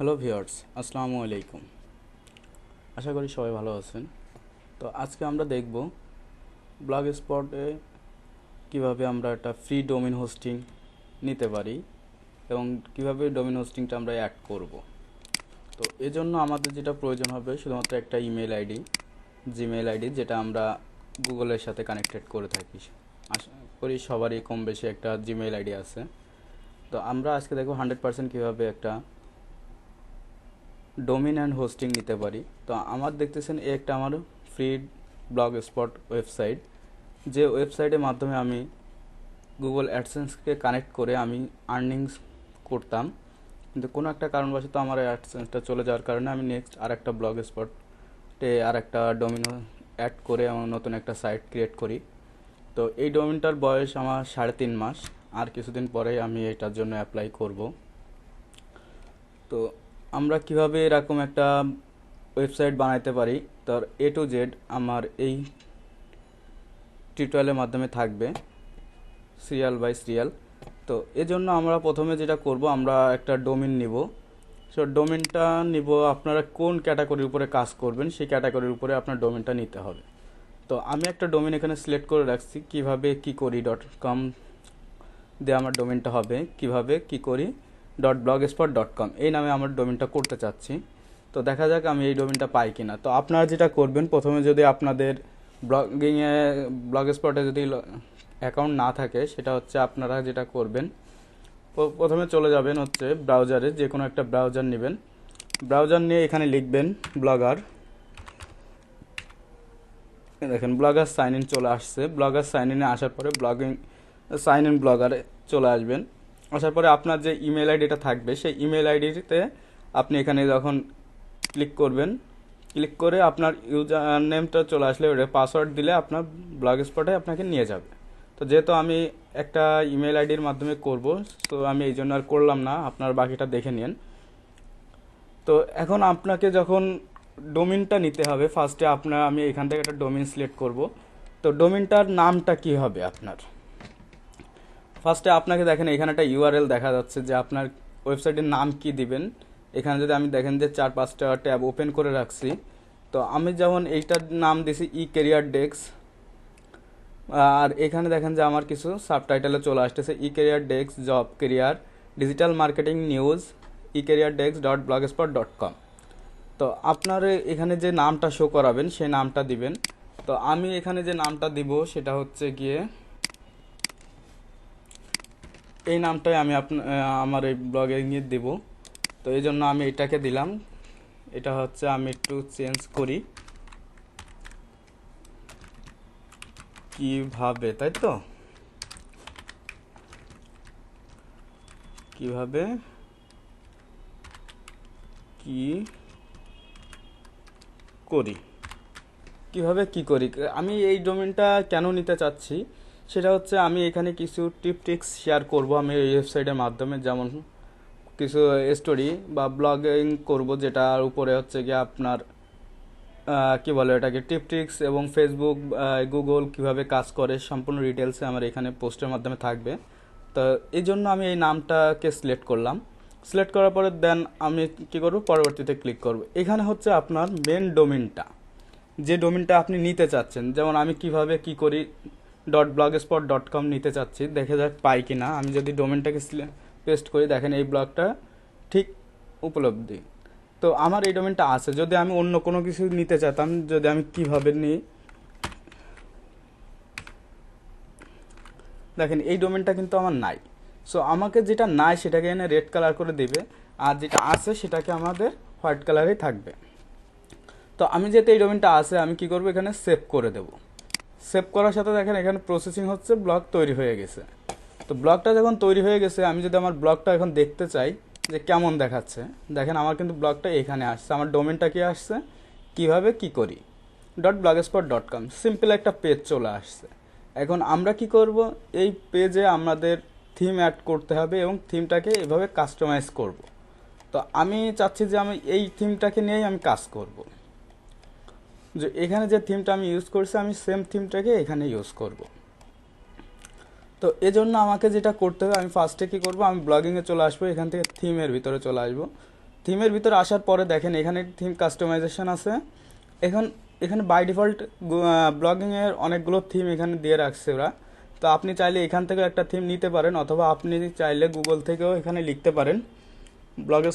Hello viewers, আসসালামু আলাইকুম। আশা করি সবাই ভালো আছেন। তো আজকে আমরা দেখব ব্লগ স্পটে কীভাবে আমরা একটা ফ্রি ডোমেন হোস্টিং নিতে পারি এবং কিভাবে ডোমেন হোস্টিংটা আমরা অ্যাড করব। তো এজন্য আমাদের যেটা প্রয়োজন হবে শুধুমাত্র একটা ইমেল আইডি, জিমেইল আইডি, যেটা আমরা গুগলের সাথে কানেক্টেড করে থাকি। আশা করি সবারই কম বেশি একটা জিমেইল আইডি আছে। তো আমরা আজকে দেখব 100% কীভাবে একটা ডোমেন অ্যান্ড হোস্টিং নিতে পারি। তো আমার দেখতেছেন একটা আমার ফ্রি ব্লগ স্পট ওয়েবসাইট, যে ওয়েবসাইটের মাধ্যমে আমি গুগল অ্যাডসেন্সকে কানেক্ট করে আমি আর্নিংস করতাম, কিন্তু কোনো একটা কারণবশত আমার অ্যাডসেন্সটা চলে যাওয়ার কারণে আমি নেক্সট আর একটা ব্লগ স্পটে আর একটা ডোমেন অ্যাড করে আমার নতুন একটা সাইট ক্রিয়েট করি। তো এই ডোমেনটার বয়স আমার 3.5 মাস, আর কিছুদিন পরে আমি এটার জন্য অ্যাপ্লাই করব। তো আমরা কিভাবে এরকম একটা ওয়েবসাইট বানাইতে পারি তার এ টু জেড আমার এই টিউটোরিয়ালের মাধ্যমে থাকবে, সিরিয়াল বাই সিরিয়াল। তো এজন্য আমরা প্রথমে যেটা করব, আমরা একটা ডোমেন নিব। সো ডোমেনটা নিব, আপনারা কোন ক্যাটাগরির উপরে কাজ করবেন সেই ক্যাটাগরির উপরে আপনার ডোমেনটা নিতে হবে। তো আমি একটা ডোমেন এখানে সিলেক্ট করে রাখছি, কিভাবে কি করি .com দিয়ে আমার ডোমেনটা হবে, কিভাবে কি করি .blogspot.com এই নামে আমার ডোমেনটা করতে চাচ্ছি। তো দেখা যাক আমি এই ডোমেনটা পাই কিনা। তো আপনারা যেটা করবেন, প্রথমে যদি আপনাদের ব্লগ স্পটে যদি অ্যাকাউন্ট না থাকে, সেটা হচ্ছে আপনারা যেটা করবেন, প্রথমে চলে যাবেন হচ্ছে ব্রাউজারে, যে কোনো একটা ব্রাউজার নেবেন। ব্রাউজার নিয়ে এখানে লিখবেন ব্লগার। দেখেন ব্লগার সাইন ইন চলে আসছে। ব্লগার সাইন ইনে আসার পরে সাইন ইন ব্লগারে চলে আসবেন। আসার পরে আপনার যে ইমেল আইডিটা থাকবে সেই ইমেল আইডিতে আপনি এখানে যখন ক্লিক করবেন, ক্লিক করে আপনার ইউজার নেমটা চলে আসলে ওটা পাসওয়ার্ড দিলে আপনার ব্লগ স্পটে আপনাকে নিয়ে যাবে। তো যেহেতু আমি একটা ইমেল আইডির মাধ্যমে করব, তো আমি এই জন্য আর করলাম না, আপনার বাকিটা দেখে নিন। তো এখন আপনাকে যখন ডোমেনটা নিতে হবে, ফার্স্টে আমি এখান থেকে একটা ডোমেন সিলেক্ট করব। তো ডোমেনটার নামটা কি হবে আপনার, ফার্স্টে আপনাকে দেখেন এখানে একটা ইউআরএল দেখা যাচ্ছে যে আপনার ওয়েবসাইটের নাম কি দিবেন। এখানে যদি আমি দেখেন যে 4-5টা ট্যাব ওপেন করে রাখছি। তো আমি যেমন এইটার নাম দিছি ই ক্যারিয়ার ডেস্ক, আর এখানে দেখেন যে আমার কিছু সাবটাইটেলে চলে আসতেছে E career desk, job career, digital marketing news, E career desk .blogspot.com। তো আপনার এখানে যে নামটা শো করাবেন সেই নামটা দিবেন। তো আমি এখানে যে নামটা দিব সেটা হচ্ছে গিয়ে এই নামটাই আমি আমার এই ব্লগে নিয়ে দেব। তো এই জন্য আমি এটাকে দিলাম। এটা হচ্ছে আমি একটু চেঞ্জ করি, কিভাবে, তাই তো, কিভাবে কি করি, কিভাবে কি করি। আমি এই ডোমেনটা কেন নিতে চাচ্ছি সেটা হচ্ছে আমি এখানে কিছু টিপস শেয়ার করব আমি এই ওয়েবসাইটের মাধ্যমে, যেমন কিছু স্টোরি বা ব্লগিং করব, যেটার উপরে হচ্ছে গিয়ে আপনার কি বলে এটাকে টিপস এবং ফেসবুক, গুগল কিভাবে কাজ করে সম্পূর্ণ ডিটেলসে আমার এখানে পোস্টের মাধ্যমে থাকবে। তো এই জন্য আমি এই নামটাকে সিলেক্ট করলাম। সিলেক্ট করার পরে দেন আমি কি করব, পরবর্তীতে ক্লিক করব। এখানে হচ্ছে আপনার মেন ডোমেনটা, যে ডোমেনটা আপনি নিতে চাচ্ছেন। যেমন আমি কিভাবে কি করি .blogspot.com নিতে চাচ্ছি, দেখে যাক পাই কি না। আমি যদি ডোমেনটাকে পেস্ট করি, দেখেন এই ব্লগটা ঠিক উপলব্ধি। তো আমার এই ডোমেনটা আছে। যদি আমি অন্য কোনো কিছু নিতে চাইতাম, যদি আমি কিভাবে নিই, দেখেন এই ডোমেনটা কিন্তু আমার নাই। সো আমাকে যেটা নাই সেটাকে এনে রেড কালার করে দেবে, আর যেটা আছে সেটাকে আমাদের হোয়াইট কালারেই থাকবে। তো আমি যেহেতু এই ডোমেনটা আছে, আমি কি করব, এখানে সেভ করে দেব। সেভ করার সাথে দেখেন এখানে প্রসেসিং হচ্ছে, ব্লগ তৈরি হয়ে গেছে। তো ব্লগটা যখন তৈরি হয়ে গেছে, আমি যদি আমার ব্লগটা এখন দেখতে চাই যে কেমন দেখাচ্ছে, দেখেন আমার কিন্তু ব্লগটা এখানে আসছে। আমার ডোমেনটা কি আসছে, কিভাবে কি করি .blogspot.com, সিম্পল একটা পেজ চলে আসছে। এখন আমরা কি করব, এই পেজে আমাদের থিম অ্যাড করতে হবে এবং থিমটাকে এভাবে কাস্টমাইজ করব। তো আমি চাচ্ছি যে আমি এই থিমটাকে নিয়েই আমি কাজ করব, যে এখানে যে থিমটা আমি ইউজ করছি আমি সেম থিমটাকে এখানে ইউজ করব। তো এজন্য আমাকে যেটা করতে হবে, আমি ফার্স্টে কী করব, আমি ব্লগিংয়ে চলে আসবো, এখান থেকে থিমের ভিতরে চলে আসবো। থিমের ভিতরে আসার পরে দেখেন এখানে থিম কাস্টমাইজেশন আছে। এখন এখানে বাই ডিফল্ট ব্লগিংয়ের অনেকগুলো থিম এখানে দিয়ে রাখছে ওরা। তো আপনি চাইলে এখান থেকে একটা থিম নিতে পারেন, অথবা আপনি চাইলে গুগল থেকেও এখানে লিখতে পারেন ব্লগের।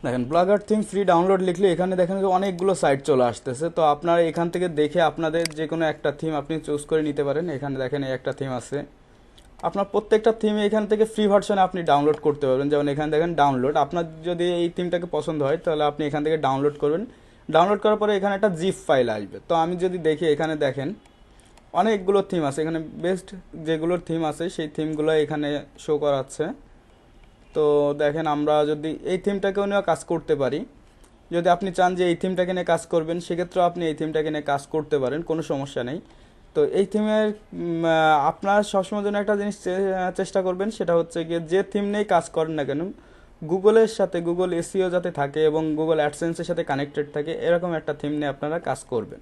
দেখেন ব্লগার থিম ফ্রি ডাউনলোড লিখলে এখানে দেখেন যে অনেকগুলো সাইট চলে আসতেছে। তো আপনারা এখান থেকে দেখে আপনাদের যে কোনো একটা থিম আপনি চুজ করে নিতে পারেন। এখানে দেখেন এই একটা থিম আছে, আপনার প্রত্যেকটা থিম এখান থেকে ফ্রি ভার্সনে আপনি ডাউনলোড করতে পারবেন। যেমন এখানে দেখেন ডাউনলোড, আপনার যদি এই থিমটাকে পছন্দ হয় তাহলে আপনি এখান থেকে ডাউনলোড করবেন। ডাউনলোড করার পরে এখানে একটা জিপ ফাইল আসবে। তো আমি যদি দেখি এখানে দেখেন অনেকগুলো থিম আছে, এখানে বেস্ট যেগুলোর থিম আছে সেই থিমগুলো এখানে শো করাচ্ছে। তো দেখেন আমরা যদি এই থিমটাকেও নিয়ে কাজ করতে পারি, যদি আপনি চান যে এই থিমটাকে নিয়ে কাজ করবেন সেক্ষেত্রেও আপনি এই থিমটাকে নিয়ে কাজ করতে পারেন, কোনো সমস্যা নেই। তো এই থিমের আপনার সবসময় জন্য একটা জিনিস চেষ্টা করবেন, সেটা হচ্ছে গিয়ে যে থিম নিয়েই কাজ করেন না কেন গুগলের সাথে গুগল এসইও যাতে থাকে এবং গুগল অ্যাডসেন্সের সাথে কানেক্টেড থাকে এরকম একটা থিম নিয়ে আপনারা কাজ করবেন।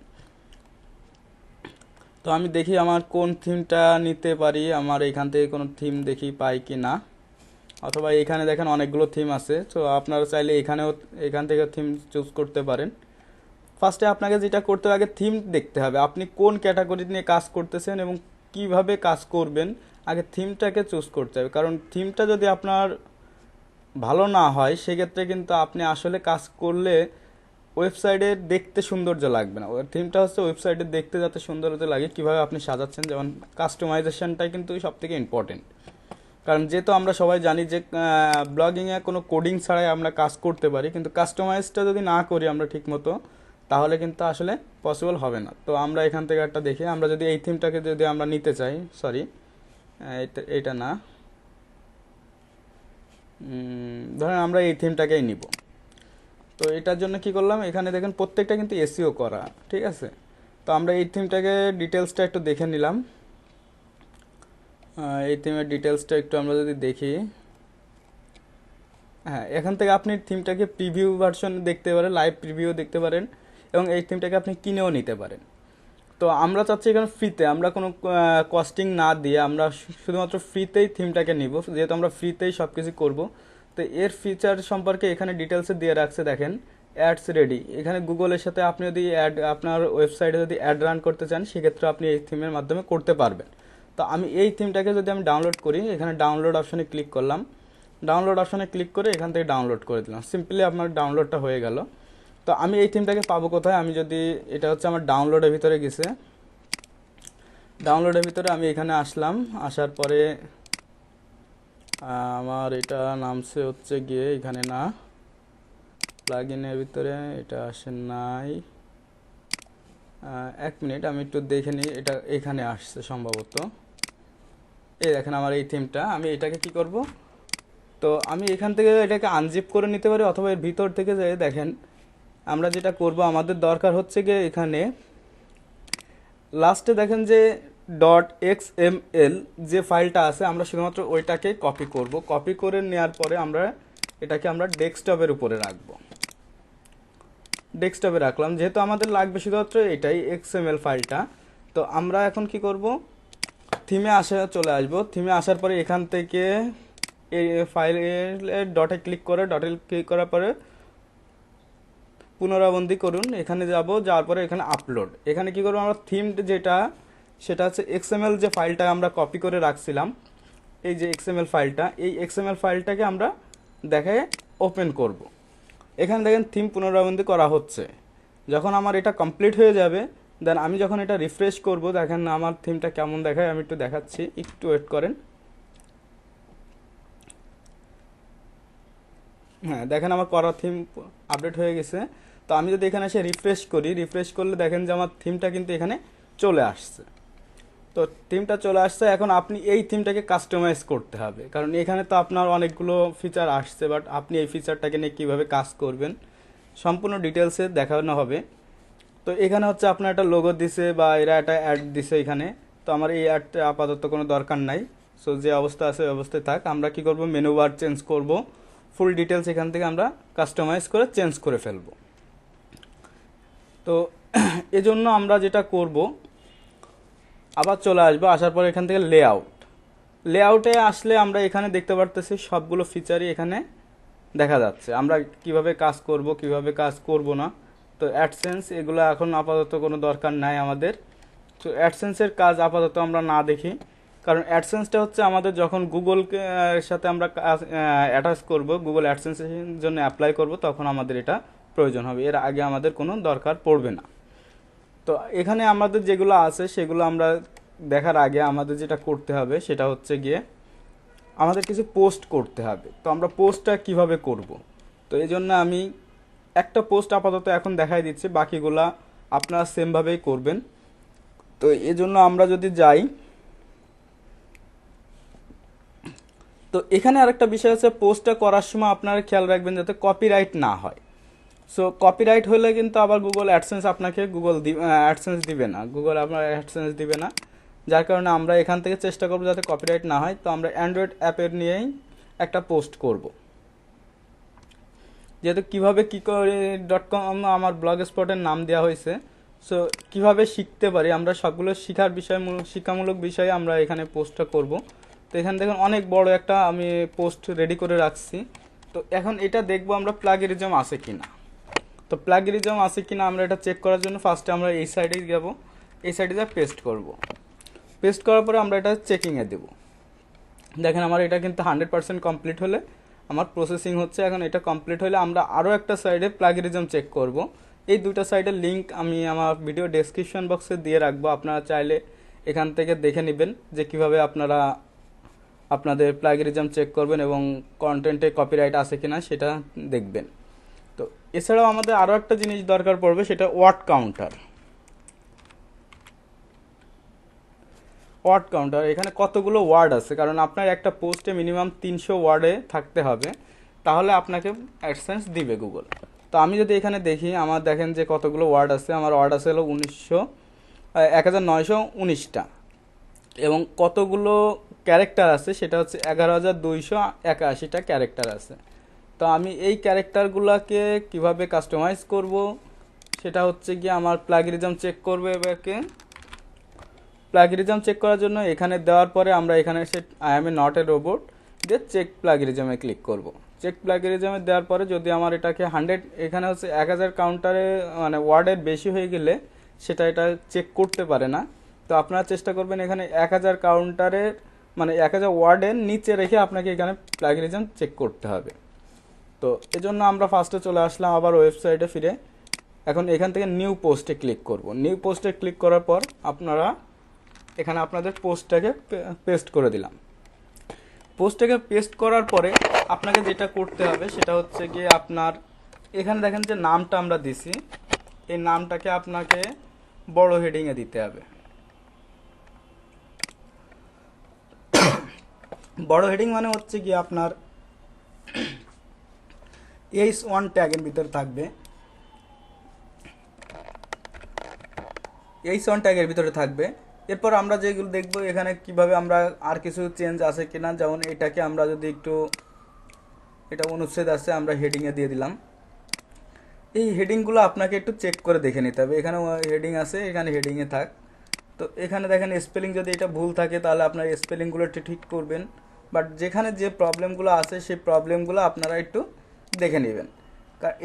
তো আমি দেখি আমার কোন থিমটা নিতে পারি, আমার এখান থেকে কোনো থিম দেখি পাই কি না, অথবা এখানে দেখেন অনেকগুলো থিম আছে। তো আপনারা চাইলে এখান থেকে থিম চুজ করতে পারেন। ফার্স্টে আপনাকে যেটা করতে হবে আগে থিম দেখতে হবে, আপনি কোন ক্যাটাগরি নিয়ে কাজ করতেছেন এবং কিভাবে কাজ করবেন, আগে থিমটাকে চুজ করতে হবে। কারণ থিমটা যদি আপনার ভালো না হয় সেক্ষেত্রে কিন্তু আপনি আসলে কাজ করলে ওয়েবসাইটে দেখতে সৌন্দর্য লাগবে না। ওই থিমটা হচ্ছে ওয়েবসাইটে দেখতে যাতে সৌন্দর্য লাগে কীভাবে আপনি সাজাচ্ছেন, যেমন কাস্টমাইজেশনটাই কিন্তু সবথেকে ইম্পর্টেন্ট। কারণ যেহেতু আমরা সবাই জানি যে ব্লগিংয়ে কোনো কোডিং ছাড়াই আমরা কাজ করতে পারি, কিন্তু কাস্টমাইজটা যদি না করি আমরা ঠিকমতো তাহলে কিন্তু আসলে পসিবল হবে না। তো আমরা এখান থেকে একটা দেখি, আমরা যদি এই থিমটাকে যদি আমরা নিতে চাই, সরি এটা না, ধরেন আমরা এই থিমটাকেই নিব। তো এটার জন্য কি করলাম, এখানে দেখেন প্রত্যেকটা কিন্তু এসইও করা, ঠিক আছে। তো আমরা এই থিমটাকে ডিটেলসটা একটু দেখে নিলাম। এই থিমের ডিটেলসটা একটু আমরা যদি দেখি, হ্যাঁ এখান থেকে আপনি থিমটাকে প্রিভিউ ভার্সন দেখতে পারেন, লাইভ প্রিভিউ দেখতে পারেন এবং এই থিমটাকে আপনি কিনেও নিতে পারেন। তো আমরা চাচ্ছি এখানে ফ্রিতে, আমরা কোনো কস্টিং না দিয়ে আমরা শুধুমাত্র ফ্রিতেই থিমটাকে নিব, যেহেতু আমরা ফ্রিতেই সব কিছু করবো। তো এর ফিচার সম্পর্কে এখানে ডিটেলসে দিয়ে রাখছে দেখেন, অ্যাডস রেডি। এখানে গুগলের সাথে আপনি যদি আপনার ওয়েবসাইটে যদি অ্যাড রান করতে চান সেক্ষেত্রে আপনি এই থিমের মাধ্যমে করতে পারবেন। তো আমি এই থিমটাকে যদি আমি ডাউনলোড করি, এখানে ডাউনলোড অপশনে ক্লিক করলাম, ডাউনলোড অপশনে ক্লিক করে এখান থেকে ডাউনলোড করে দিলাম, সিম্পলি আপনার ডাউনলোডটা হয়ে গেল। তো আমি এই থিমটাকে পাবো কোথায়, আমি যদি এটা হচ্ছে আমার ডাউনলোডের ভিতরে গেছে, ডাউনলোডের ভিতরে আমি এখানে আসলাম, আসার পরে আমার এটা নামছে হচ্ছে গিয়ে এখানে না, প্লাগইনের ভিতরে এটা আসে নাই। এক মিনিট আমি একটু দেখে নিই, এটা এখানে আসছে সম্ভবত। এই দেখেন আমার এই থিমটা, আমি এটাকে কি করব, তো আমি এখান থেকে এটাকে আনজিপ করে নিতে পারি, অথবা এর ভিতর থেকে যে দেখেন আমরা যেটা করব, আমাদের দরকার হচ্ছে গিয়ে এখানে লাস্টে দেখেন যে .xml যে ফাইলটা আছে আমরা শুধুমাত্র ওইটাকে কপি করব। কপি করে নেওয়ার পরে এটাকে আমরা ডেস্কটপের উপরে রাখবো, ডেস্কটপে রাখলাম, যেহেতু আমাদের লাগবে শুধুমাত্র এটাই XML ফাইলটা। তো আমরা এখন কি করব, থিমে চলে আসব। থিমে আসার পরে এখান থেকে এই ফাইলের ডটে ক্লিক করার পরে পুনরাবৃত্তি করুন, এখানে যাওয়ার পরে এখানে আপলোড, এখানে কি করবো আমরা থিম যেটা সেটা হচ্ছে XML যে ফাইলটা আমরা কপি করে রাখছিলাম, এই যে XML ফাইলটা, এই XML ফাইলটাকে আমরা দেখায় ওপেন করব। এখানে দেখেন থিম পুনরাবৃত্তি করা হচ্ছে। যখন আমার এটা কমপ্লিট হয়ে যাবে দেন আমি যখন এটা রিফ্রেশ করব, দেখেন আমার থিমটা কেমন দেখায়, আমি একটু দেখাচ্ছি, একটু ওয়েট করেন। হ্যাঁ দেখেন আমার করা থিম আপডেট হয়ে গেছে। তো আমি যদি এখানে এসে রিফ্রেশ করি, রিফ্রেশ করলে দেখেন যে আমার থিমটা কিন্তু এখানে চলে আসছে। তো থিমটা চলে আসছে, এখন আপনি এই থিমটাকে কাস্টমাইজ করতে হবে, কারণ এখানে তো আপনার অনেকগুলো ফিচার আসছে, বাট আপনি এই ফিচারটাকে নিয়ে কীভাবে কাজ করবেন সম্পূর্ণ ডিটেলসে দেখানো হবে। তো এখানে হচ্ছে আপনার একটা লোগো দিছে বা এরা একটা অ্যাড দিছে এখানে, তো আমার এই অ্যাডটা আপাতত কোনো দরকার নাই। সো যে অবস্থা আছে ওই অবস্থায় থাক। আমরা কি করব, মেনু বার চেঞ্জ করব, ফুল ডিটেলস এখান থেকে আমরা কাস্টমাইজ করে চেঞ্জ করে ফেলবো। তো এজন্য আমরা যেটা করব, আবার চলে আসবো, আসার পর এখান থেকে লেআউটে আসলে আমরা এখানে দেখতে পারতেছি সবগুলো ফিচারই এখানে দেখা যাচ্ছে। আমরা কিভাবে কাজ করব কিভাবে কাজ করব না। তো অ্যাডসেন্স এগুলো এখন আপাতত কোনো দরকার নাই আমাদের। তো অ্যাডসেন্সের কাজ আপাতত আমরা না দেখি, কারণ অ্যাডসেন্সটা হচ্ছে আমাদের যখন গুগলকে সাথে আমরা অ্যাটাচ করব, গুগল অ্যাডসেন্সের জন্য অ্যাপ্লাই করব, তখন আমাদের এটা প্রয়োজন হবে। এর আগে আমাদের কোনো দরকার পড়বে না। তো এখানে আমাদের যেগুলো আছে সেগুলো আমরা দেখার আগে আমাদের যেটা করতে হবে সেটা হচ্ছে গিয়ে আমাদের কিছু পোস্ট করতে হবে। তো আমরা পোস্টটা কিভাবে করব, তো এই জন্য আমি একটা পোস্ট আপাতত এখন দেখাই দিচ্ছি, বাকিগুলা আপনারা সেমভাবেই করবেন। তো এই জন্য আমরা যদি যাই, তো এখানে আরেকটা বিষয় আছে, পোস্টটা করার সময় আপনারা খেয়াল রাখবেন যাতে কপিরাইট না হয়। সো কপিরাইট হলে কিন্তু আবার গুগল অ্যাডসেন্স আপনাকে অ্যাডসেন্স দিবে না, গুগল আপনার অ্যাডসেন্স দিবে না। যার কারণে আমরা এখান থেকে চেষ্টা করব যাতে কপিরাইট না হয়। তো আমরা অ্যান্ড্রয়েড অ্যাপের নিয়েই একটা পোস্ট করব, যেহেতু কীভাবে কী করে .com আমার ব্লগ স্পটের নাম দেওয়া হয়েছে। সো কীভাবে শিখতে পারি আমরা সবগুলো শিক্ষামূলক বিষয়ে আমরা এখানে পোস্টটা করব। তো এখানে দেখুন অনেক বড় একটা আমি পোস্ট রেডি করে রাখছি। তো এখন এটা দেখব আমরা প্লাগেরিজম আছে কিনা। তো প্লাগেরিজম আছে কিনা আমরা এটা চেক করার জন্য ফার্স্টে আমরা এই সাইডে যাব, এই সাইডে যা পেস্ট করব। পেস্ট করার পরে আমরা এটা চেকিংয়ে দেব। দেখেন আমার এটা কিন্তু 100% কমপ্লিট হলে আমার প্রসেসিং হচ্ছে। এখন এটা কমপ্লিট হলে আমরা আরও একটা সাইডে প্লাগেরিজম চেক করব। এই দুটো সাইডের লিঙ্ক আমি আমার ভিডিও ডেসক্রিপশন বক্সে দিয়ে রাখবো, আপনারা চাইলে এখান থেকে দেখে নেবেন যে কিভাবে আপনারা আপনাদের প্লাগেরিজম চেক করবেন এবং কন্টেন্টে কপিরাইট আছে কিনা সেটা দেখবেন। তো এছাড়াও আমাদের আরও একটা জিনিস দরকার পড়বে, সেটা ওয়ার্ড কাউন্টার। এখানে কতগুলো ওয়ার্ড আছে, কারণ আপনার একটা পোস্টে মিনিমাম 300 ওয়ার্ডে থাকতে হবে, তাহলে আপনাকে অ্যাডসেন্স দিবে গুগল। তো আমি যদি এখানে দেখি, আমার দেখেন যে কতগুলো ওয়ার্ড আছে। আমার ওয়ার্ড আছে হলো 1919টা, এবং কতগুলো ক্যারেক্টার আছে সেটা হচ্ছে 11,281টা ক্যারেক্টার আছে। তো আমি এই ক্যারেক্টারগুলোকে কিভাবে কাস্টমাইজ করব সেটা হচ্ছে গিয়ে আমার প্লাগেরিজম চেক করবে। এবারকে প্লাগেরিজম চেক করার জন্য এখানে দেওয়ার পরে আমরা এখানে এসে I M A not a robot দিয়ে চেক প্লাগেরিজমে ক্লিক করব। চেক প্লাগেরিজমে দেওয়ার পরে যদি আমার এটাকে 100, এখানে হচ্ছে 1000 কাউন্টারে মানে ওয়ার্ডের বেশি হয়ে গেলে সেটা এটা চেক করতে পারে না। তো আপনারা চেষ্টা করবেন এখানে 1000 কাউন্টারের মানে 1000 ওয়ার্ডের নিচে রেখে আপনাকে এখানে প্লাগেরিজম চেক করতে হবে। তো এজন্য আমরা ফার্স্টে চলে আসলাম আবার ওয়েবসাইটে ফিরে। এখন এখান থেকে নিউ পোস্টে ক্লিক করব। নিউ পোস্টে ক্লিক করার পর আপনারা এখানে আপনাদের পোস্টটাকে পেস্ট করে দিলাম। পোস্টটাকে পেস্ট করার পরে আপনাকে যেটা করতে হবে সেটা হচ্ছে গিয়ে আপনার এখানে দেখেন যে নামটা আমরা দিছি, এই নামটাকে আপনাকে বড় হেডিংয়ে দিতে হবে। বড় হেডিং মানে হচ্ছে গিয়ে আপনার H1 ট্যাগের ভিতরে থাকবে, H1 ট্যাগের ভিতরে থাকবে। এরপর আমরা যেগুলো দেখব এখানে কিভাবে আমরা আর কিছু চেঞ্জ আছে কিনা, যেমন এটাকে আমরা যদি একটু, এটা অনুচ্ছেদ আছে আমরা হেডিংয়ে দিয়ে দিলাম। এই হেডিংগুলো আপনাকে একটু চেক করে দেখে নিতে হবে। এখানে হেডিং আছে, এখানে হেডিংয়ে থাক। তো এখানে দেখেন স্পেলিং যদি এটা ভুল থাকে তাহলে আপনার স্পেলিংগুলো একটু ঠিক করবেন, বাট যেখানে যে প্রবলেমগুলো আছে সেই প্রবলেমগুলো আপনারা একটু দেখে নেবেন।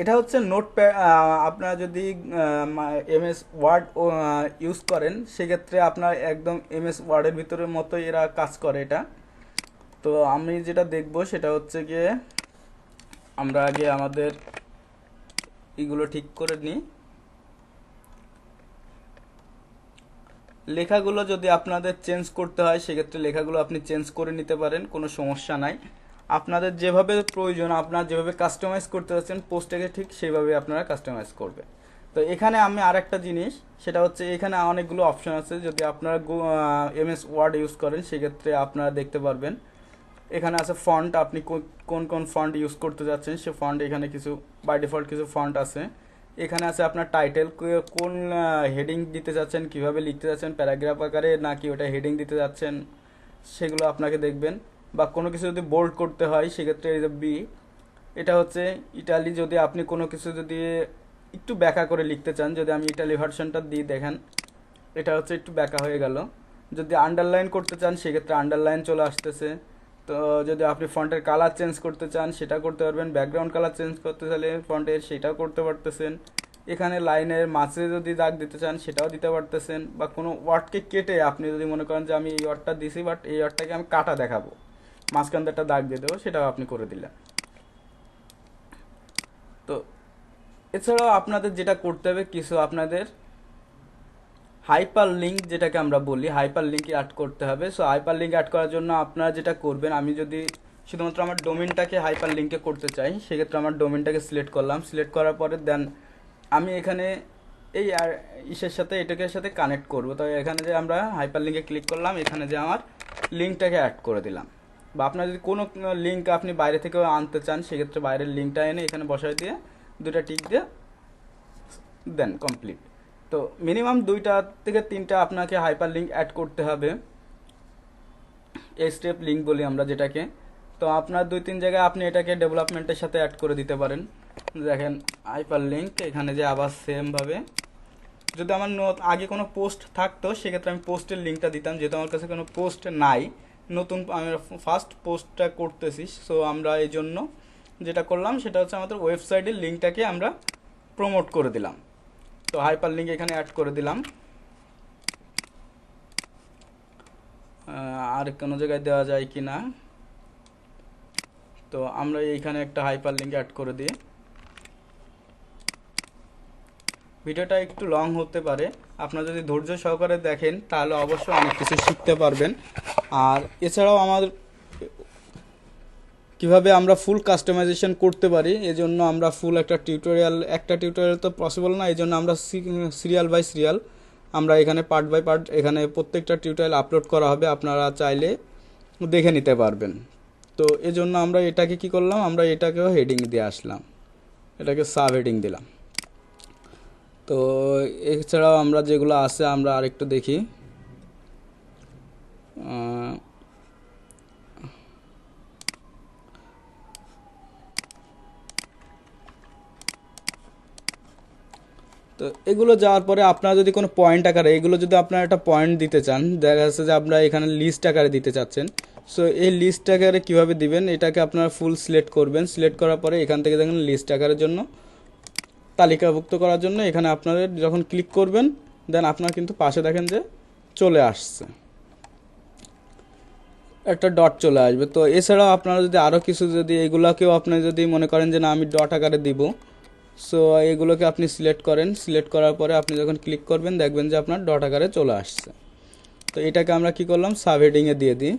এটা হচ্ছে নোটপ্যাড। আপনারা যদি এমএস ওয়ার্ড ইউজ করেন সেক্ষেত্রে আপনার একদম এমএস ওয়ার্ডের ভিতরের মতোই এরা কাজ করে এটা। তো আমি যেটা দেখব সেটা হচ্ছে গিয়ে আমরা আগে আমাদের এগুলো ঠিক করে নিই। লেখাগুলো যদি আপনাদের চেঞ্জ করতে হয় সেক্ষেত্রে লেখাগুলো আপনি চেঞ্জ করে নিতে পারেন, কোনো সমস্যা নাই। আপনাদের যেভাবে প্রয়োজন, আপনারা যেভাবে কাস্টমাইজ করতে চাচ্ছেন পোস্টটাকে ঠিক সেইভাবে আপনারা কাস্টমাইজ করবে। তো এখানে আমি আরেকটা জিনিস সেটা হচ্ছে এখানে অনেকগুলো অপশন আছে। যদি আপনারা এমএস ওয়ার্ড ইউজ করেন সেক্ষেত্রে আপনারা দেখতে পারবেন এখানে আছে ফন্ট, আপনি কোন কোন ফন্ট ইউজ করতে যাচ্ছেন সে ফন্ট এখানে কিছু বাই ডিফল্ট কিছু ফন্ট আছে। এখানে আছে আপনার টাইটেল, কোন হেডিং দিতে যাচ্ছেন, কিভাবে লিখতে যাচ্ছেন, প্যারাগ্রাফ আকারে নাকি ওটা হেডিং দিতে যাচ্ছেন সেগুলো আপনাকে দেখবেন। বা কোনো কিছু যদি বোল্ড করতে হয় সেক্ষেত্রে এই যে বি, এটা হচ্ছে ইটালি। যদি আপনি কোনো কিছু যদি একটু ব্যাকা করে লিখতে চান, যদি আমি ইটালি ভার্সনটা দিই দেখেন এটা হচ্ছে একটু ব্যাকা হয়ে গেল। যদি আন্ডারলাইন করতে চান সেক্ষেত্রে আন্ডারলাইন চলে আসতেছে। তো যদি আপনি ফন্টের কালার চেঞ্জ করতে চান সেটা করতে পারবেন, ব্যাকগ্রাউন্ড কালার চেঞ্জ করতে চাইলে ফন্টের সেটাও করতে পারতেছেন। এখানে লাইনের মাঝে যদি দাগ দিতে চান সেটাও দিতে পারতেছেন, বা কোনো ওয়ার্ডকে কেটে আপনি যদি মনে করেন যে আমি এই ওয়ার্ডটা দিছি বাট এই ওয়ার্ডটাকে আমি কাটা দেখাবো, মাঝখান দিয়ে একটা দাগ দিয়ে দেবো, সেটাও আপনি করে দিলেন। তো এছাড়াও আপনাদের যেটা করতে হবে, কিছু আপনাদের হাইপার লিঙ্ক যেটাকে আমরা বলি, হাইপার লিঙ্ক অ্যাড করতে হবে। সো হাইপার লিঙ্ক অ্যাড করার জন্য আপনারা যেটা করবেন, আমি যদি শুধুমাত্র আমার ডোমেনটাকে হাইপার লিঙ্কে করতে চাই সেক্ষেত্রে আমার ডোমেনটাকে সিলেক্ট করলাম। সিলেক্ট করার পরে দেন আমি এখানে এই ইসের সাথে এটাকে সাথে কানেক্ট করব। তো এখানে যে আমরা হাইপার লিঙ্কে ক্লিক করলাম, এখানে যে আমার লিঙ্কটাকে অ্যাড করে দিলাম। বা আপনার যদি কোনো লিঙ্ক আপনি বাইরে থেকেও আনতে চান সেক্ষেত্রে বাইরের লিঙ্কটা এনে এখানে বসাই দিয়ে দুটা টিক দিয়ে দেন কমপ্লিট। তো মিনিমাম 2টা থেকে 3টা আপনাকে হাইপার লিঙ্ক অ্যাড করতে হবে, এই স্টেপ লিঙ্ক বলি আমরা যেটাকে। তো আপনার 2-3 জায়গায় আপনি এটাকে ডেভেলপমেন্টের সাথে অ্যাড করে দিতে পারেন। দেখেন হাইপার লিঙ্ক এখানে যে আবার সেমভাবে যদি আমার আগে কোনো পোস্ট থাকতো সেক্ষেত্রে আমি পোস্টের লিঙ্কটা দিতাম, যেহেতু আমার কাছে কোনো পোস্ট নাই, নতুন আমি ফার্স্ট পোস্টটা করতেছি। সো আমরা এই জন্য যেটা করলাম সেটা হচ্ছে আমাদের ওয়েবসাইটের লিঙ্কটাকে আমরা প্রমোট করে দিলাম। তো হাইপার লিঙ্ক এখানে অ্যাড করে দিলাম। আর কোনো জায়গায় দেওয়া যায় কি না, তো আমরা এইখানে একটা হাইপার লিঙ্ক অ্যাড করে দিই। ভিডিওটা একটু লং হতে পারে, আপনারা যদি ধৈর্য সহকারে দেখেন তাহলে অবশ্যই অনেক কিছু শিখতে পারবেন। আর এছাড়াও আমার কিভাবে আমরা ফুল কাস্টমাইজেশন করতে পারি এজন্য আমরা ফুল একটা টিউটোরিয়াল তো পসিবল না, এই জন্য আমরা সিরিয়াল বাই সিরিয়াল আমরা এখানে পার্ট বাই পার্ট এখানে প্রত্যেকটা টিউটোরিয়াল আপলোড করা হবে, আপনারা চাইলে দেখে নিতে পারবেন। তো এজন্য আমরা এটাকে কি করলাম, আমরা এটাকেও হেডিং দিয়ে আসলাম, এটাকে সাব হেডিং দিলাম। তো এছাড়াও আমরা যেগুলো আছে আমরা আরেকটু দেখি। তো এগুলো যাওয়ার পরে আপনারা যদি কোনো পয়েন্ট আকারে এগুলো যদি আপনারা একটা পয়েন্ট দিতে চান, দেখা যাচ্ছে যে আপনারা এখানে লিস্ট আকারে দিতে চাচ্ছেন। সো এই লিস্ট আকারে কীভাবে দিবেন, এটাকে আপনারা ফুল সিলেক্ট করবেন। সিলেক্ট করার পরে এখান থেকে দেখেন লিস্ট আকারের জন্য তালিকাভুক্ত করার জন্য এখানে আপনাদের যখন ক্লিক করবেন দেন আপনারা কিন্তু পাশে দেখেন যে চলে আসছে, একটা ডট চলে আসবে। তো এছাড়াও আপনারা যদি আরও কিছু যদি এগুলোকেও আপনি যদি মনে করেন যে না আমি ডট আকারে দিব, সো এগুলোকে আপনি সিলেক্ট করেন। সিলেক্ট করার পরে আপনি যখন ক্লিক করবেন দেখবেন যে আপনার ডট আকারে চলে আসছে। তো এটাকে আমরা কি করলাম, সাব হেডিংয়ে দিয়ে দিই।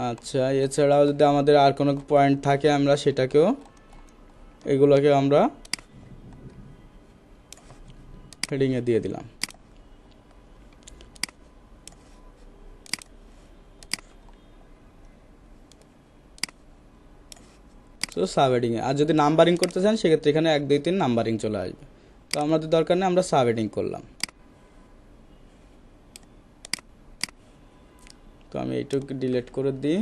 আচ্ছা, এছাড়াও যদি আমাদের আর কোনো পয়েন্ট থাকে আমরা সেটাকেও এগুলোকে আমরা হেডিংয়ে দিয়ে দিলাম। তো সাব হেডিংয়ে, আর যদি নাম্বারিং করতে চান সেক্ষেত্রে এখানে 1 2 3 নাম্বারিং চলে আসবে। তো আমাদের দরকার নেই, আমরা সাব হেডিং করলাম। তো আমি এইটুকু ডিলিট করে দিই,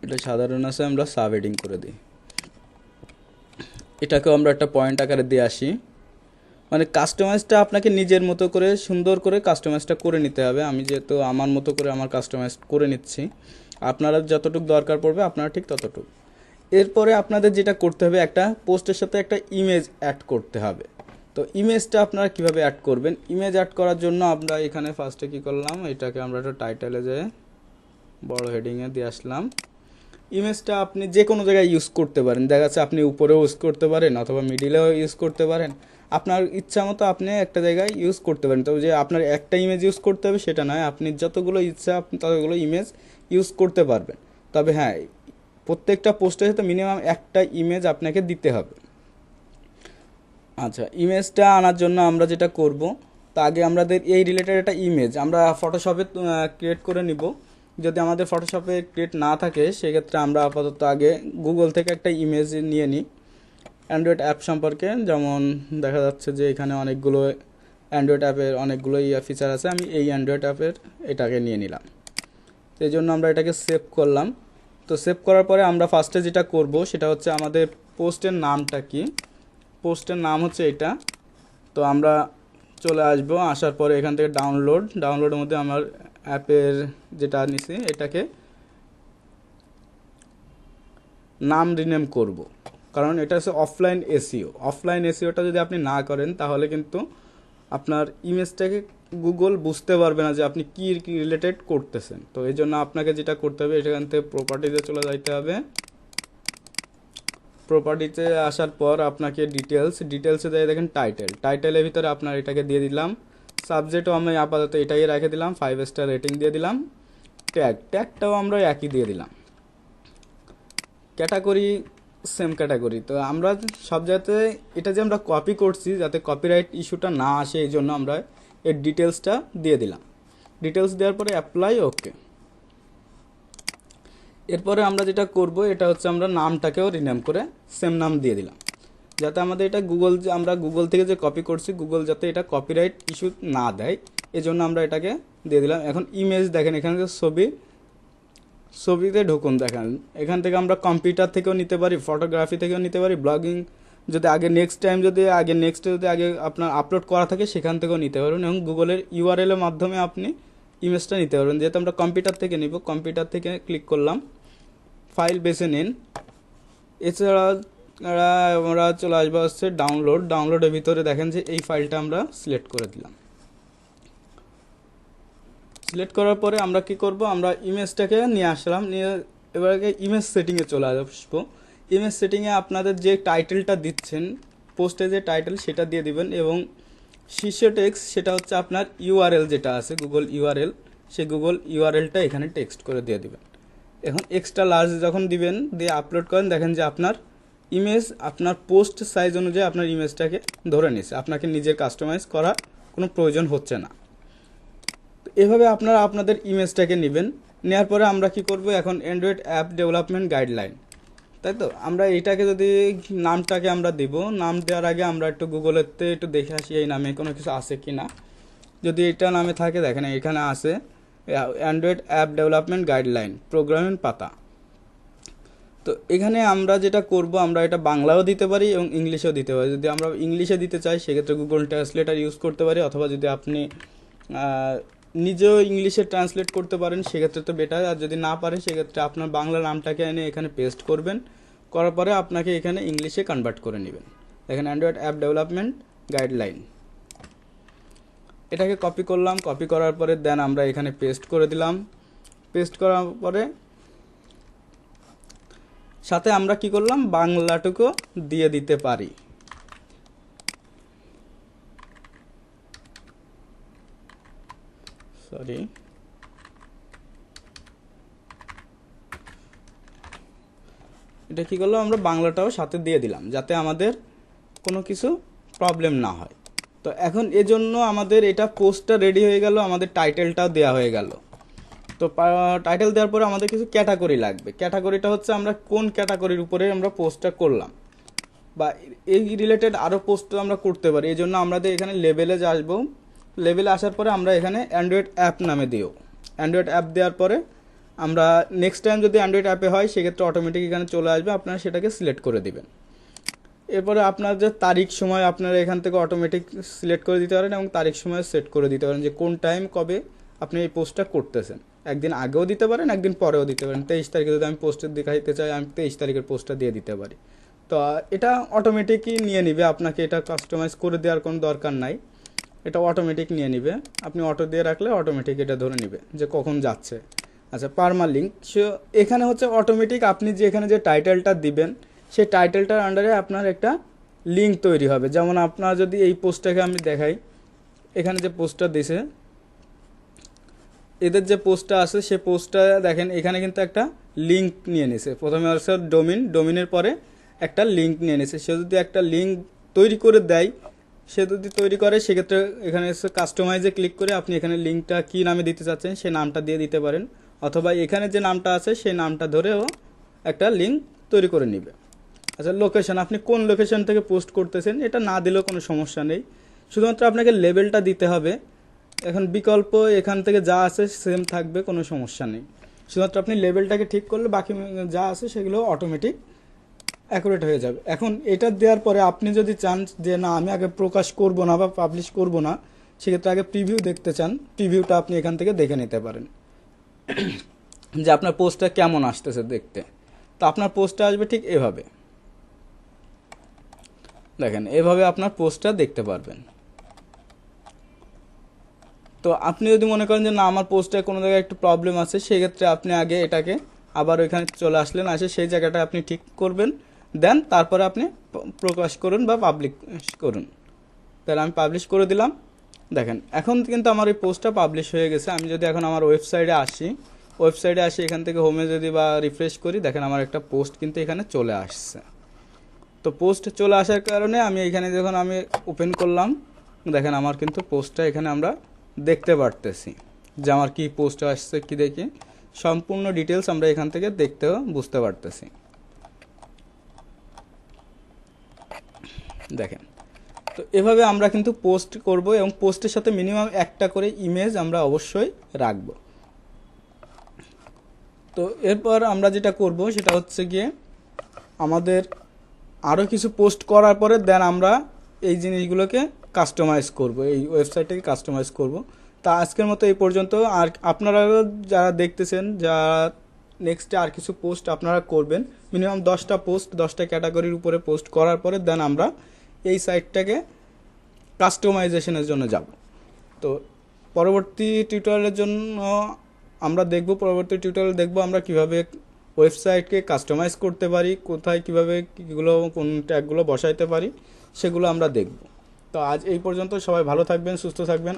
এটা সাধারণ আছে, আমরা সাব হেডিং করে দিই। এটাকেও আমরা একটা পয়েন্ট আকারে দিয়ে আসি। মানে কাস্টমাইজটা আপনাকে নিজের মতো করে সুন্দর করে কাস্টমাইজটা করে নিতে হবে। আমি যেহেতু আমার মতো করে আমার কাস্টমাইজ করে নিচ্ছি, আপনারা যতটুকু দরকার পড়বে আপনারা ঠিক ততটুকু। এরপরে আপনাদের যেটা করতে হবে, একটা পোস্টের সাথে একটা ইমেজ অ্যাড করতে হবে। তো ইমেজটা আপনারা কিভাবে অ্যাড করবেন, ইমেজ অ্যাড করার জন্য আমরা এখানে ফার্স্টে কি করলাম, এটাকে আমরা একটা টাইটেলে যেয়ে বড় হেডিংয়ে দিয়ে আসলাম। ইমেজটা আপনি যে কোনো জায়গায় ইউজ করতে পারেন, দেখা যাচ্ছে আপনি উপরেও ইউজ করতে পারেন অথবা মিডিলেও ইউজ করতে পারেন, আপনার ইচ্ছা মতো আপনি একটা জায়গায় ইউজ করতে পারেন। তবে যে আপনার একটা ইমেজ ইউজ করতে হবে সেটা নয়, আপনি যতগুলো ইচ্ছা আপনি ততগুলো ইমেজ ইউজ করতে পারবেন। তবে হ্যাঁ, প্রত্যেকটা পোস্টের সাথে মিনিমাম একটা ইমেজ আপনাকে দিতে হবে। আচ্ছা, ইমেজটা আনার জন্য আমরা যেটা করব, তা আগে আমাদের এই রিলেটেড একটা ইমেজ আমরা ফটোশপে ক্রিয়েট করে নিব। যদি আমাদের ফটোশপে ক্রিয়েট না থাকে সেক্ষেত্রে আমরা আপাতত আগে গুগল থেকে একটা ইমেজ নিয়ে নিই অ্যান্ড্রয়েড অ্যাপ সম্পর্কে। যেমন দেখা যাচ্ছে যে এখানে অনেকগুলো অ্যান্ড্রয়েড অ্যাপের অনেকগুলো ফিচার আছে, আমি এই অ্যান্ড্রয়েড অ্যাপের এটাকে নিয়ে নিলাম। সেই জন্য আমরা এটাকে সেভ করলাম। তো তো সেভ করার পরে আমরা ফার্স্টে যেটা করব সেটা হচ্ছে আমাদের পোস্টের নামটা কি, পোস্টের নাম হচ্ছে এটা। তো আমরা চলে আসবো, আসার পরে এখান থেকে ডাউনলোডের মধ্যে আমার অ্যাপের যেটা নিছি এটাকে নাম রিনেম করব, কারণ এটা হচ্ছে অফলাইন এসইও। অফলাইন এসইওটা যদি আপনি না করেন তাহলে কিন্তু আপনার ইমেজটাকে গুগল বুঝতে পারবে না যে আপনি কি রিলেটেড করতেছেন। তো এই জন্য আপনাকে যেটা করতে হবে, এখান থেকে প্রপার্টিতে চলে যাইতে হবে। প্রপার্টিতে আসার পর আপনাকে ডিটেলসে দিয়ে দেখেন টাইটেলের ভিতরে আপনার এটাকে দিয়ে দিলাম। সাবজেক্টও আমি আপাতত এটাই রেখে দিলাম, 5 স্টার রেটিং দিয়ে দিলাম। ট্যাগটাও আমরা একই দিয়ে দিলাম। Category same category. তো আমরা সব জায়গাতে এটা যে আমরা কপি করছি যাতে কপিরাইট ইস্যুটা না আসে, এই জন্য আমরা এর ডিটেলসটা দিয়ে দিলাম। ডিটেলস দেওয়ার পরে অ্যাপ্লাই, ওকে। এরপরে আমরা যেটা করব এটা হচ্ছে আমরা নামটাকেও রিনেম করে সেম নাম দিয়ে দিলাম, যাতে আমাদের এটা আমরা গুগল থেকে যে কপি করছি গুগল যাতে এটা কপিরাইট ইস্যু না দেয়, এজন্য আমরা এটাকে দিয়ে দিলাম। এখন ইমেজ দেখেন, এখানে যে ছবিতে ঢুকুন, দেখেন এখান থেকে আমরা কম্পিউটার থেকেও নিতে পারি, ফটোগ্রাফি থেকেও নিতে পারি, ব্লগিং যদি নেক্সটে যদি আপনার আপলোড করা থাকে সেখান থেকেও নিতে পারবেন, এবং গুগলের ইউআরএলের মাধ্যমে আপনি ইমেজটা নিতে পারবেন। যেহেতু আমরা কম্পিউটার থেকে নিব, কম্পিউটার থেকে ক্লিক করলাম, ফাইল বেছে নিন। এছাড়া আমরা চলে আসবো হচ্ছে ডাউনলোডের ভিতরে দেখেন যে এই ফাইলটা আমরা সিলেক্ট করে দিলাম। সিলেক্ট করার পরে আমরা কি করব, আমরা ইমেজটাকে নিয়ে আসলাম, নিয়ে এবারে ইমেজ সেটিংয়ে চলে আসবো। ইমেজ সেটিংয়ে আপনাদের যে টাইটেলটা দিচ্ছেন, পোস্টে যে টাইটেল সেটা দিয়ে দিবেন, এবং শীর্ষ টেক্সট সেটা হচ্ছে আপনার ইউআরএল যেটা আছে গুগল ইউআরএল, সেই গুগল ইউআরএলটা এখানে টেক্সট করে দিয়ে দিবেন। এখন এক্সট্রা লার্জ যখন দিবেন, দিয়ে আপলোড করেন, দেখেন যে আপনার ইমেজ আপনার পোস্ট সাইজ অনুযায়ী আপনার ইমেজটাকে ধরে নিছে, আপনাকে নিজের কাস্টমাইজ করা কোনো প্রয়োজন হচ্ছে না। এভাবে আপনারা আপনাদের ইমেজটাকে নেবেন। নেওয়ার পরে আমরা কি করব, এখন অ্যান্ড্রয়েড অ্যাপ ডেভেলপমেন্ট গাইডলাইন, তাই তো আমরা এইটাকে যদি নামটাকে আমরা দিব, নাম দেওয়ার আগে আমরা একটু গুগলেতে একটু দেখে আসি এই নামে কোনো কিছু আছে কি না। যদি এটা নামে থাকে, দেখেন এখানে আছে Android app development guideline programming পাতা। তো এখানে আমরা যেটা করব, আমরা এটা বাংলাও দিতে পারি এবং ইংলিশেও দিতে পারি। যদি আমরা ইংলিশে দিতে চাই সেক্ষেত্রে গুগল ট্রান্সলেটার ইউজ করতে পারি, অথবা যদি আপনি নিজেও ইংলিশে ট্রান্সলেট করতে পারেন সেক্ষেত্রে তো বেটার। আর যদি না পারেন সেক্ষেত্রে আপনার বাংলা নামটাকে এনে এখানে পেস্ট করবেন, করার পরে আপনাকে এখানে ইংলিশে কনভার্ট করে নেবেন। দেখেন অ্যান্ড্রয়েড অ্যাপ ডেভেলপমেন্ট গাইডলাইন, এটাকে কপি করলাম। কপি করার পরে দেন আমরা এখানে পেস্ট করে দিলাম। পেস্ট করার পরে সাথে আমরা কি করলাম, বাংলাটুকু দিয়ে দিতে পারি। সরি, এটা কি করলাম, আমরা বাংলাটাও সাথে দিয়ে দিলাম যাতে আমাদের কোনো কিছু প্রবলেম না হয়। তো এখন এজন্য আমাদের এটা পোস্টটা রেডি হয়ে গেল, আমাদের টাইটেলটাও দেওয়া হয়ে গেল। তো টাইটেল দেওয়ার পরে আমাদের কিছু ক্যাটাগরি লাগবে। ক্যাটাগরিটা হচ্ছে আমরা কোন ক্যাটাগরির উপরে আমরা পোস্টটা করলাম, বা এই রিলেটেড আরও পোস্ট আমরা করতে পারি। এই জন্য আমাদের এখানে লেভেলে আসবো। লেভেলে আসার পরে আমরা এখানে অ্যান্ড্রয়েড অ্যাপ নামে দিও। অ্যান্ড্রয়েড অ্যাপ দেওয়ার পরে আমরা নেক্সট টাইম যদি অ্যান্ড্রয়েড অ্যাপে হয় সেক্ষেত্রে অটোমেটিক এখানে চলে আসবে, আপনারা সেটাকে সিলেক্ট করে দিবেন। এরপরে আপনার যে তারিখ সময় আপনারা এখান থেকে অটোমেটিক সিলেক্ট করে দিতে পারেন, এবং তারিখ সময় সেট করে দিতে পারেন যে কোন টাইম কবে আপনি এই পোস্টটা করতেছেন। একদিন আগেও দিতে পারেন, একদিন পরেও দিতে পারেন। 23 তারিখে যদি আমি পোস্টের দেখাইতে চাই, আমি 23 তারিখের পোস্টটা দিয়ে দিতে পারি। তো এটা অটোমেটিকই নিয়ে নিবে, আপনাকে এটা কাস্টমাইজ করে দেওয়ার কোনো দরকার নাই, এটা অটোমেটিক নিয়ে নিবে। আপনি অটো দিয়ে রাখলে অটোমেটিক এটা ধরে নিবে যে কখন যাচ্ছে। আচ্ছা, পারমালিঙ্ক, সো এখানে হচ্ছে অটোমেটিক আপনি যে এখানে যে টাইটেলটা দিবেন সেই টাইটেলটার আন্ডারে আপনার একটা লিঙ্ক তৈরি হবে। যেমন আপনার যদি এই পোস্টটাকে আমি দেখাই, এখানে যে পোস্টটা দিছে, এদের যে পোস্টটা আছে সে পোস্টটা দেখেন এখানে কিন্তু একটা লিঙ্ক নিয়ে নিছে। প্রথমে হচ্ছে ডোমিনের পরে একটা লিঙ্ক নিয়ে নিছে। সে যদি একটা লিঙ্ক তৈরি করে দেয়, সে যদি তৈরি করে সেক্ষেত্রে এখানে কাস্টমাইজে ক্লিক করে আপনি এখানে লিঙ্কটা কী নামে দিতে চাচ্ছেন সেই নামটা দিয়ে দিতে পারেন, অথবা এখানে যে নামটা আছে সেই নামটা ধরেও একটা লিঙ্ক তৈরি করে নেবে। আচ্ছা, লোকেশন, আপনি কোন লোকেশন থেকে পোস্ট করতেছেন এটা না দিলেও কোনো সমস্যা নেই, শুধুমাত্র আপনাকে লেভেলটা দিতে হবে। এখন বিকল্প এখান থেকে যা আছে সেম থাকবে, কোনো সমস্যা নেই। শুধুমাত্র আপনি লেভেলটাকে ঠিক করলে বাকি যা আছে সেগুলো অটোমেটিক অ্যাকুরেট হয়ে যাবে। এখন এটা দেওয়ার পরে আপনি যদি চান যে না আমি আগে প্রকাশ করব না বা পাবলিশ করব না, সেক্ষেত্রে আগে প্রিভিউ দেখতে চান, প্রিভিউটা আপনি এখান থেকে দেখে নিতে পারেন যে আপনার পোস্টটা কেমন আসতেছে দেখতে। তো আপনার পোস্টটা আসবে ঠিক এভাবে, দেখেন এভাবে আপনার পোস্টটা দেখতে পারবেন। তো আপনি যদি মনে করেন যে না আমার পোস্টে কোনো জায়গায় একটু প্রবলেম আছে, সেক্ষেত্রে আপনি আগে এটাকে আবার ওইখানে চলে আসলেন, আসে সেই জায়গাটা আপনি ঠিক করবেন, দেন তারপরে আপনি প্রকাশ করুন বা পাবলিশ করুন। তাহলে আমি পাবলিশ করে দিলাম। দেখেন এখন কিন্তু আমার এই পোস্টটা পাবলিশ হয়ে গেছে। আমি যদি এখন আমার ওয়েবসাইটে আসি, এখান থেকে হোমে যদি বা রিফ্রেশ করি, দেখেন আমার একটা পোস্ট কিন্তু এখানে চলে আসছে। তো পোস্ট চলে আসার কারণে আমি এখানে যখন আমি ওপেন করলাম, দেখেন আমার কিন্তু পোস্টটা এখানে আমরা দেখতে পারতেছি যে আমার কি পোস্ট আসছে কি দেখি সম্পূর্ণ ডিটেলস আমরা এখান থেকে দেখতে বুঝতে পারতেছি। দেখেন তো এভাবে আমরা কিন্তু পোস্ট করব এবং পোস্টের সাথে মিনিমাম একটা করে ইমেজ আমরা অবশ্যই রাখব। তো এরপর আমরা যেটা করব সেটা হচ্ছে গিয়ে আমাদের আরও কিছু পোস্ট করার পরে দেন আমরা এই জিনিসগুলোকে কাস্টমাইজ করব, এই ওয়েবসাইটটাকে কাস্টমাইজ করব। তা আজকের মতো এই পর্যন্ত। আর আপনারা যারা দেখতেছেন, যারা নেক্সটে আর কিছু পোস্ট আপনারা করবেন, মিনিমাম 10টা পোস্ট 10টা ক্যাটাগরির উপরে পোস্ট করার পরে দেন আমরা এই সাইটটাকে কাস্টমাইজেশনের জন্য যাব। তো পরবর্তী টিউটোরিয়ালের জন্য পরবর্তী টিউটোরিয়াল দেখব আমরা কিভাবে ওয়েবসাইটকে কাস্টমাইজ করতে পারি, কোথায় কিভাবে কোন ট্যাগগুলো বসাইতে পারি, সেগুলো আমরা দেখব। তো আজ এই পর্যন্ত। সবাই ভালো থাকবেন, সুস্থ থাকবেন।